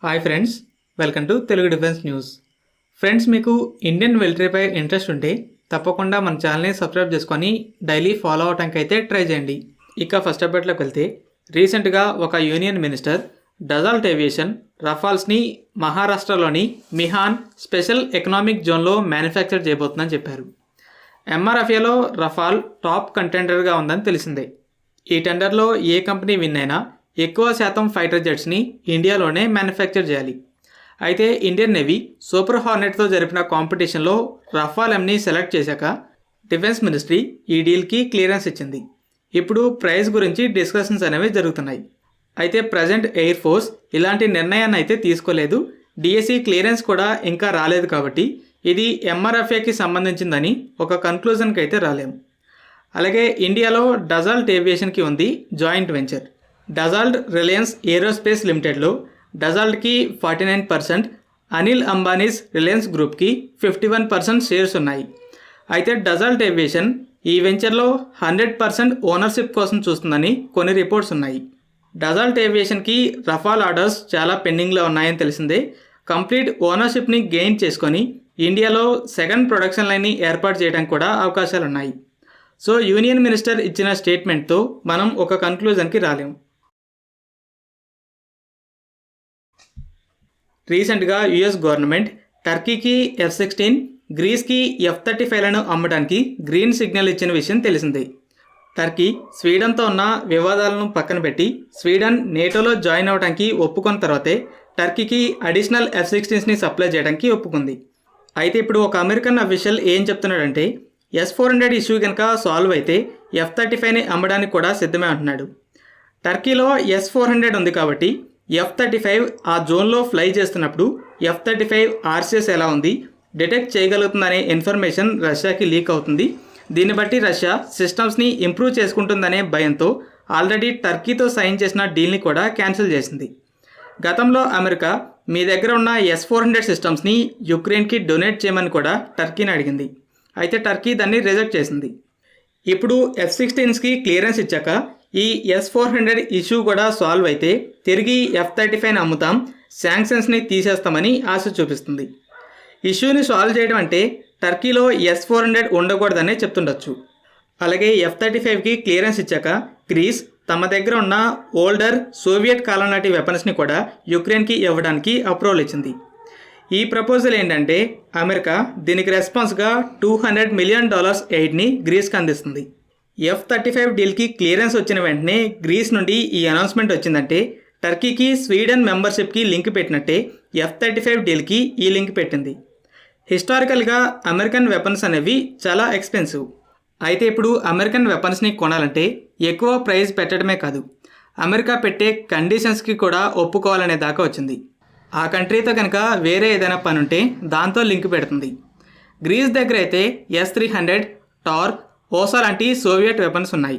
Hi friends, welcome to Telugu defence news. Friends, మీకు Indian మిలిటరీపై interest ఉంటే తప్పకుండా మన ఛానల్ని సబ్స్క్రైబ్ చేసుకొని డైలీ ఫాలో అవడానికి అయితే ట్రై చేయండి. ఇక ఫస్ట్ అప్డేట్లోకి వెళ్తే, రీసెంట్గా ఒక యూనియన్ మినిస్టర్ డజాల్ట్ ఏవియేషన్ రఫాల్స్ని మహారాష్ట్రలోని మిహాన్ స్పెషల్ ఎకనామిక్ జోన్లో మ్యానుఫ్యాక్చర్ చేయబోతుందని చెప్పారు. ఎంఆర్ఎఫ్ఏలో రఫాల్ టాప్ కంటెండర్గా ఉందని తెలిసిందే. ఈ టెండర్లో ఏ కంపెనీ విన్ అయినా ఎక్కువ శాతం ఫైటర్ జెట్స్ని ఇండియాలోనే మ్యానుఫ్యాక్చర్ చేయాలి. అయితే ఇండియన్ నేవీ సూపర్ హార్నెట్తో జరిపిన కాంపిటీషన్లో రఫాల్ ఎంని సెలెక్ట్ చేశాక డిఫెన్స్ మినిస్ట్రీ ఈ డీల్కి క్లియరెన్స్ ఇచ్చింది. ఇప్పుడు ప్రైస్ గురించి డిస్కషన్స్ అనేవి జరుగుతున్నాయి. అయితే ప్రజెంట్ ఎయిర్ ఫోర్స్ ఇలాంటి నిర్ణయాన్ని అయితే తీసుకోలేదు. డిఎస్సి క్లియరెన్స్ కూడా ఇంకా రాలేదు కాబట్టి ఇది ఎంఆర్ఎఫ్ఏకి సంబంధించిందని ఒక కన్క్లూజన్కి అయితే రాలేము. అలాగే ఇండియాలో డజాల్ట్ ఏవియేషన్కి ఉంది joint venture. Dassault Reliance Aerospace లిమిటెడ్లో డజాల్ట్కి 49%, అనిల్ అంబానీస్ రిలయన్స్ గ్రూప్కి 51% షేర్స్ ఉన్నాయి. అయితే డజాల్ట్ ఏవియేషన్ ఈ వెంచర్లో 100% ఓనర్షిప్ కోసం చూస్తుందని కొన్ని రిపోర్ట్స్ ఉన్నాయి. డజాల్ట్ ఏవియేషన్కి రఫాల్ ఆర్డర్స్ చాలా పెండింగ్లో ఉన్నాయని తెలిసిందే. కంప్లీట్ ఓనర్షిప్ని గెయిన్ చేసుకొని ఇండియాలో సెకండ్ ప్రొడక్షన్ లైన్ని ఏర్పాటు చేయడానికి కూడా అవకాశాలు ఉన్నాయి. సో యూనియన్ మినిస్టర్ ఇచ్చిన స్టేట్మెంట్తో మనం ఒక కన్క్లూజన్కి రాలేము. రీసెంట్గా యుఎస్ గవర్నమెంట్ టర్కీకి F-16, గ్రీస్కి F-35లను అమ్మడానికి గ్రీన్ సిగ్నల్ ఇచ్చిన విషయం తెలిసిందే. టర్కీ స్వీడన్తో ఉన్న వివాదాలను పక్కన పెట్టి స్వీడన్ నేటోలో జాయిన్ అవ్వడానికి ఒప్పుకున్న తర్వాతే టర్కీకి అడిషనల్ F-16ని సప్లై చేయడానికి ఒప్పుకుంది. అయితే ఇప్పుడు ఒక అమెరికన్ అఫీషియల్ ఏం చెప్తున్నాడంటే, S-400 ఇష్యూ కనుక సాల్వ్ అయితే F-35ని అమ్మడానికి కూడా సిద్ధమే అంటున్నాడు. టర్కీలో S-400 ఉంది కాబట్టి F-35 ఆ జోన్లో ఫ్లై చేస్తున్నప్పుడు F-35 RCS ఎలా ఉంది డిటెక్ట్ చేయగలుగుతుందనే ఇన్ఫర్మేషన్ రష్యాకి లీక్ అవుతుంది. దీన్ని బట్టి రష్యా సిస్టమ్స్ని ఇంప్రూవ్ చేసుకుంటుందనే భయంతో ఆల్రెడీ టర్కీతో సైన్ చేసిన డీల్ని కూడా క్యాన్సిల్ చేసింది. గతంలో అమెరికా మీ దగ్గర ఉన్న S-400 సిస్టమ్స్ని యుక్రెయిన్కి డొనేట్ చేయమని కూడా టర్కీని అడిగింది. అయితే టర్కీ దాన్ని రిజెక్ట్ చేసింది. ఇప్పుడు F-16కి క్లియరెన్స్ ఇచ్చాక ఈ S-400 ఇష్యూ కూడా సాల్వ్ అయితే తిరిగి F-35ని అమ్ముతాం, శాంక్షన్స్ని తీసేస్తామని ఆశ చూపిస్తుంది. ఇష్యూని సాల్వ్ చేయడం అంటే టర్కీలో S-400 ఉండకూడదనే చెప్తుండొచ్చు. అలాగే F-35కి క్లియరెన్స్ ఇచ్చాక గ్రీస్ తమ దగ్గర ఉన్న ఓల్డర్ సోవియట్ కాలం నాటి వెపన్స్ని కూడా యుక్రెయిన్కి ఇవ్వడానికి అప్రూవల్ ఇచ్చింది. ఈ ప్రపోజల్ ఏంటంటే అమెరికా దీనికి రెస్పాన్స్గా $200 మిలియన్ ఎయిడ్ని గ్రీస్కి అందిస్తుంది. F-35 డీల్కి క్లియరెన్స్ వచ్చిన వెంటనే గ్రీస్ నుండి ఈ అనౌన్స్మెంట్ వచ్చిందంటే టర్కీకి స్వీడన్ మెంబర్షిప్కి లింక్ పెట్టినట్టే F-35 డీల్కి ఈ లింక్ పెట్టింది. హిస్టారికల్గా అమెరికన్ వెపన్స్ అనేవి చాలా ఎక్స్పెన్సివ్. అయితే ఇప్పుడు అమెరికన్ వెపన్స్ని కొనాలంటే ఎక్కువ ప్రైస్ పెట్టడమే కాదు, అమెరికా పెట్టే కండిషన్స్కి కూడా ఒప్పుకోవాలనే దాకా వచ్చింది. ఆ కంట్రీతో కనుక వేరే ఏదైనా పని ఉంటే దాంతో లింక్ పెడుతుంది. గ్రీస్ దగ్గర అయితే S-300, టార్, ఓసా లాంటి సోవియట్ వెపన్స్ ఉన్నాయి.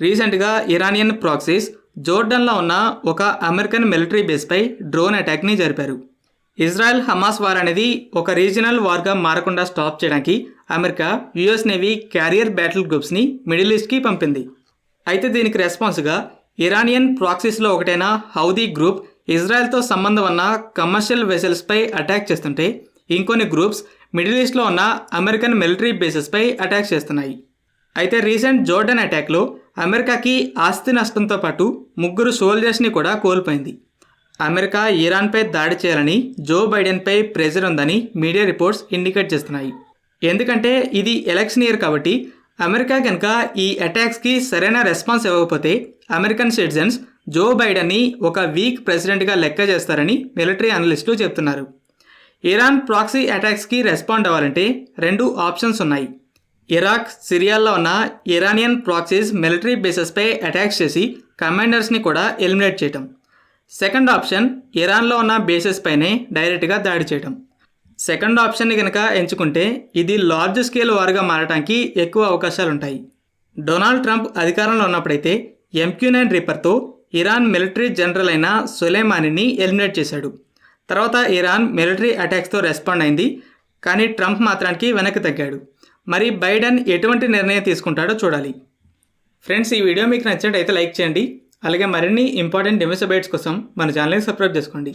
రీసెంట్గా ఇరానియన్ ప్రాక్సీస్ జోర్డన్లో ఉన్న ఒక అమెరికన్ మిలిటరీ బేస్పై డ్రోన్ అటాక్ని జరిపారు. ఇజ్రాయెల్ హమాస్ వార్ అనేది ఒక రీజనల్ వార్గా మారకుండా స్టాప్ చేయడానికి America US navy carrier battle గ్రూప్స్ని మిడిల్ ఈస్ట్కి పంపింది. అయితే దీనికి రెస్పాన్స్గా ఇరానియన్ ప్రాక్సీస్లో ఒకటైన హౌదీ గ్రూప్ ఇజ్రాయెల్తో సంబంధం ఉన్న కమర్షియల్ వెసల్స్పై అటాక్ చేస్తుంటే ఇంకొన్ని గ్రూప్స్ మిడిల్ ఈస్ట్లో ఉన్న అమెరికన్ మిలిటరీ బేసెస్పై అటాక్ చేస్తున్నాయి. అయితే రీసెంట్ జోర్డన్ అటాక్లో అమెరికాకి ఆస్తి నష్టంతో పాటు 3 సోల్జర్స్ని కూడా కోల్పోయింది. అమెరికా ఇరాన్పై దాడి చేయాలని జో బైడెన్పై ప్రెజర్ ఉందని మీడియా రిపోర్ట్స్ ఇండికేట్ చేస్తున్నాయి. ఎందుకంటే ఇది ఎలక్షన్ ఇయర్ కాబట్టి అమెరికా కనుక ఈ అటాక్స్కి సరైన రెస్పాన్స్ ఇవ్వకపోతే అమెరికన్ సిటిజన్స్ జో బైడెన్ని ఒక వీక్ ప్రెసిడెంట్గా లెక్క చేస్తారని మిలిటరీ అనలిస్టులు చెప్తున్నారు. ఇరాన్ ప్రాక్సీ అటాక్స్కి రెస్పాండ్ అవ్వాలంటే 2 ఆప్షన్స్ ఉన్నాయి. ఇరాక్, సిరియాల్లో ఉన్న ఇరానియన్ ప్రాక్సీస్ మిలిటరీ బేసెస్పై అటాక్స్ చేసి కమాండర్స్ని కూడా ఎలిమినేట్ చేయటం. సెకండ్ ఆప్షన్ ఇరాన్లో ఉన్న బేసెస్ పైనే డైరెక్ట్గా దాడి చేయటం. సెకండ్ ఆప్షన్ని కనుక ఎంచుకుంటే ఇది లార్జ్ స్కేల్ వార్గా మారడానికి ఎక్కువ అవకాశాలు ఉంటాయి. డొనాల్డ్ ట్రంప్ అధికారంలో ఉన్నప్పుడైతే MQ-9 రీపర్తో ఇరాన్ మిలిటరీ జనరల్ అయిన సొలైమానీని ఎలిమినేట్ చేశాడు. తర్వాత ఇరాన్ మిలిటరీ అటాక్స్తో రెస్పాండ్ అయింది, కానీ ట్రంప్ మాత్రానికి వెనక్కి తగ్గాడు. మరి బైడెన్ ఎటువంటి నిర్ణయం తీసుకుంటాడో చూడాలి. ఫ్రెండ్స్, ఈ వీడియో మీకు నచ్చినట్టయితే లైక్ చేయండి. అలాగే మరిన్ని ఇంపార్టెంట్ డిఫెన్స్ అప్డేట్స్ కోసం మన ఛానల్ని సబ్స్క్రైబ్ చేసుకోండి.